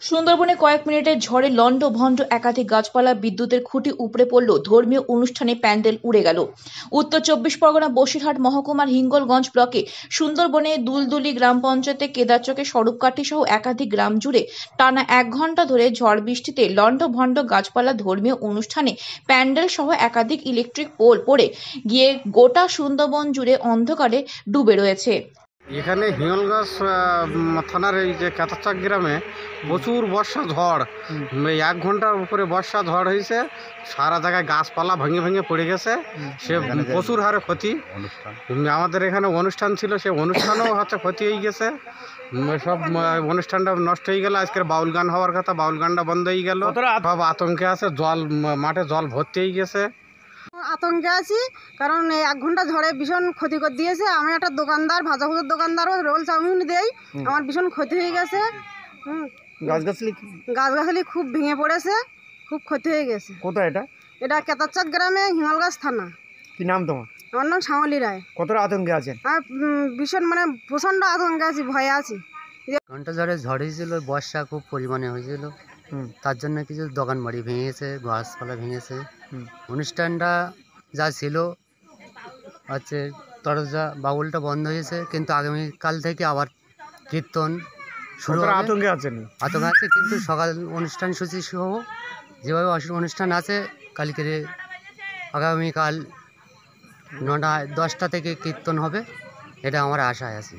সুন্দরবনে কয়েক মিনিটের ঝড়ে লন্ডভন্ড একাধিক গাছপালা, বিদ্যুতের খুঁটি উপড়ে পড়ল, ধর্মীয় অনুষ্ঠানে প্যান্ডেল উড়ে গেল। উত্তর চব্বিশ পরগনা বসিরহাট মহকুমার হিঙ্গলগঞ্জ ব্লকে সুন্দরবনে দুলদুলি গ্রাম পঞ্চায়েতে কেদারচকে স্বরূপকাঠি সহ একাধিক গ্রাম জুড়ে টানা 1 ঘন্টা ধরে ঝড় বৃষ্টিতে লন্ডভন্ড গাছপালা, ধর্মীয় অনুষ্ঠানে প্যান্ডেল সহ একাধিক ইলেকট্রিক পোল পড়ে গিয়ে গোটা সুন্দরবন জুড়ে অন্ধকারে ডুবে রয়েছে। এখানে হিঙ্গলগঞ্জ থানার এই যে কেদারচক গ্রামে প্রচুর বর্ষা ঝড়, 1 ঘন্টার উপরে বর্ষা ঝড় হয়েছে। সারা জায়গায় গাছপালা ভেঙে ভেঙে পড়ে গেছে। সে প্রচুর হারে ক্ষতি। আমাদের এখানে অনুষ্ঠান ছিল, সে অনুষ্ঠানও হচ্ছে ক্ষতি হয়ে গেছে। সব অনুষ্ঠানটা নষ্ট হয়ে গেল। আজকের বাউল গান হওয়ার কথা, বাউল গানটা বন্ধ হয়ে গেল। সব আতঙ্কে আছে, জল মাঠে জল ভর্তি হয়ে গেছে। আতঙ্কে আছি, কারণ এই 1 ঘন্টা ঝড়ে ভীষণ ক্ষতি করে দিয়েছে। আমি একটা দোকানদার, ভাজাভুজের দোকানদারও, রোল চাউমিন দেই। আমার ভীষণ ক্ষতি হয়ে গেছে। গাছগাছালি খুব ভেঙে পড়েছে, খুব ক্ষতি হয়ে গেছে। কোথায় এটা? এটা কেদারচক গ্রামে, হিঙ্গলগঞ্জ থানা। কি নাম তোমার? আমার নাম শ্যামলী রায়। কতটা আতঙ্কে আছেন? আর ভীষণ প্রচণ্ড আতঙ্কে আছি, ভয়ে আছি। ঘন্টা ঝড় হয়েছিল, বর্ষা খুব পরিমাণে হয়েছিল। তার জন্য কিছু দোকান বাড়ি ভেঙেছে, গাছপালা ভেঙেছে। অনুষ্ঠানটা যা ছিল হচ্ছে তরজা বাউলটা বন্ধ হয়েছে, কিন্তু আগামীকাল থেকে আবার কীর্তন শুরু হবে। আতঙ্কে আছেন? আতঙ্কে আছে, কিন্তু সকাল অনুষ্ঠান সূচি সহ যেভাবে অনুষ্ঠান আছে, কালকে আগামীকাল 9টা 10টা থেকে কীর্তন হবে, এটা আমার আশায় আছে।